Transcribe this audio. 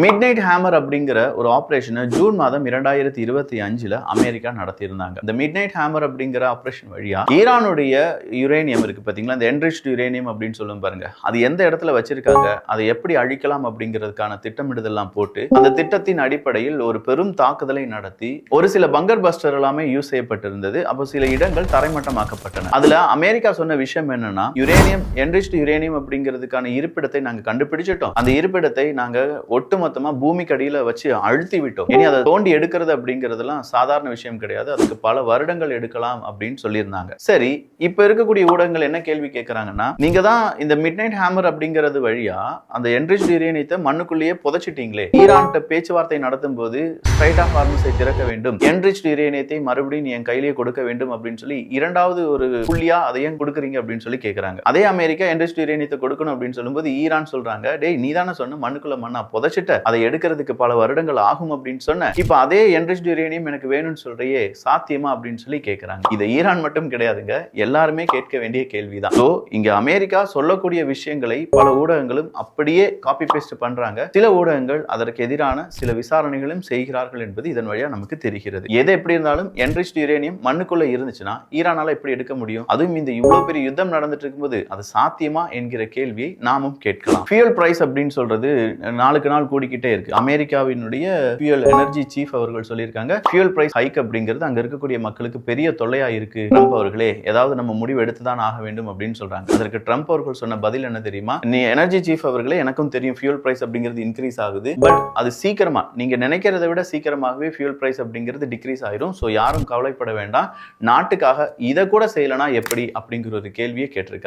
Mid night hammer அப்படிங்கிற ஒரு ஆபரேஷனை June மாதம் 2025 அமெரிக்கா நடத்தியிருந்தாங்க. இந்த மிட் நைட் ஹேமர் அப்படிங்கிற ஆபரேஷன் வழியா ஈரானுடைய யுரேனியம் இருக்கு பாத்தீங்களா, இந்த என்ரிச்டு யுரேனியம் அப்படின்னு சொல்லும் பாருங்க, அது எந்த இடத்துல வச்சிருக்காங்க, அதை எப்படி அழிக்கலாம் அப்படிங்கிறதுக்கான திட்டமிடுதெல்லாம் போட்டு அந்த திட்டத்தின் அடிப்படையில் ஒரு பெரும் தாக்குதலை நடத்தி ஒரு சில பங்கர் பஸ்டர் எல்லாமே யூஸ் செய்யப்பட்டிருந்தது. அப்போ சில இடங்கள் தரைமட்டமாக்கப்பட்டன. அதுல அமெரிக்கா சொன்ன விஷயம் என்னன்னா, யுரேனியம் என்ரிச்டு யுரேனியம் அப்படிங்கிறதுக்கான இருப்பிடத்தை நாங்க கண்டுபிடிச்சிட்டோம், அந்த இருப்பிடத்தை நாங்க ஒட்டுமொத்தமா பூமிக்கு அடியில வச்சு அழுத்தி விட்டோம், இனி அதை தோண்டி எடுக்கிறது அப்படிங்கிறதுலாம் சாதாரண விஷயம் கிடையாது, அதுக்கு பல வருடங்கள் எடுக்கலாம் அப்படின்னு சொல்லியிருந்தாங்க. சரி, இப்ப இருக்கக்கூடிய ஊடகங்கள் என்ன கேள்வி கேட்கறாங்கன்னா, நீங்க தான் இந்த மிட் நைட் ஹேமர் அப்படிங்கிறது வழியா அந்த என்ரிச்டு யுரேனியத்தை மண்ணுக்குள்ளேயே புதைச்சிட்டீங்களே, ஈரான்கிட்ட பேச்சுவார்த்தை நடத்தும் போது ஸ்ட்ரைட் ஆஃப் ஹார்மஸை திறக்க வேண்டும், என்ரிச்டு யுரேனியத்தை மறுபடியும் நீ என் கையிலேயே கொடுக்க வேண்டும் அப்படின்னு சொல்லி இரண்டாவது ஒரு புள்ளியா அதை ஏன் கொடுக்குறீங்க அப்படின்னு சொல்லி கேட்கறாங்க. அதே அமெரிக்கா என்ரிச்டு யுரேனியத்தை கொடுக்கணும் அப்படின்னு சொல்லும்போது ஈரான் சொல்றாங்க, டேய் நீ தானே சொன்ன மண்ணுக்குள்ள மண்ணா புதைச்சிட்ட, அதை எடுக்கிறதுக்கு பல வருடங்கள் ஆகும் அப்படின்னு சொன்ன, இப்ப அதே என்ரிச்டு யுரேனியம் எனக்கு வேணும்னு சொல்றியே, சாத்தியமா அப்படின்னு சொல்லி கேட்கறாங்க. இது ஈரான் மட்டும் கிடையாதுங்க, எல்லாருமே கேட்க வேண்டிய கேள்விதான். சோ இங்க அமெரிக்கா சொல்லக்கூடிய விஷயங்களை பல ஊடகங்களும் அப்படியே காப்பி பேஸ்ட் பண்றாங்க, சில ஊடகங்கள் அதற்கு எதிரான சில விசாரணைகளும் செய்கிறார்கள் என்பது இதன் வழியா நமக்கு தெரிகிறது. எது எப்படி இருந்தாலும் என்ரிச்டு யுரேனியம் மண்ணுக்குள்ள இருந்துச்சுன்னா ஈரானால எப்படி எடுக்க முடியும், அதுவும் இந்த இவ்வளவு பெரிய யுத்தம் நடந்துட்டு இருக்கும்போது அது சாத்தியமா என்கிற கேள்வியை நாமும் கேட்கலாம். ஃபியூயல் பிரைஸ் அப்படின்னு சொல்றது நாளுக்கு நாள் கூடிக்கிட்டே இருக்கு. அமெரிக்காவினுடைய ஃபியூயல் எனர்ஜி சீஃப் அவர்கள் சொல்லியிருக்காங்க, ஃபியூயல் பிரைஸ் ஹைக் அப்படிங்கிறது அங்க இருக்கக்கூடிய மக்களுக்கு பெரிய தொல்லையா இருக்கு, ட்ரம்ப் அவர்களே ஏதாவது நம்ம முடிவு எடுத்துதான் ஆக வேண்டும் அப்படின்னு சொல்றாங்க. அதற்கு ட்ரம்ப் அவர்கள் சொன்ன பதில் என்ன தெரியுமா, நீ எனர்ஜி சீஃப் அவர்களே எனக்கும் தெரியும் ஃபியூயல் பிரைஸ் அப்படிங்கிறது இன்க்ரீஸ் ஆகுது, பட் அது சீக்கிரமா நீங்க நினைக்கிறத விட சீக்கிரமாகவே ஃபியூயல் பிரைஸ் அப்படிங்கிறது டிக்ரீஸ் ஆயிரும், சோ யாரும் கவலைப்பட வேண்டாம், நாட்டுக்காக இதை கூட செய்யலனா எப்படி அப்படிங்கிற ஒரு கேள்வியை கேட்டிருக்காரு.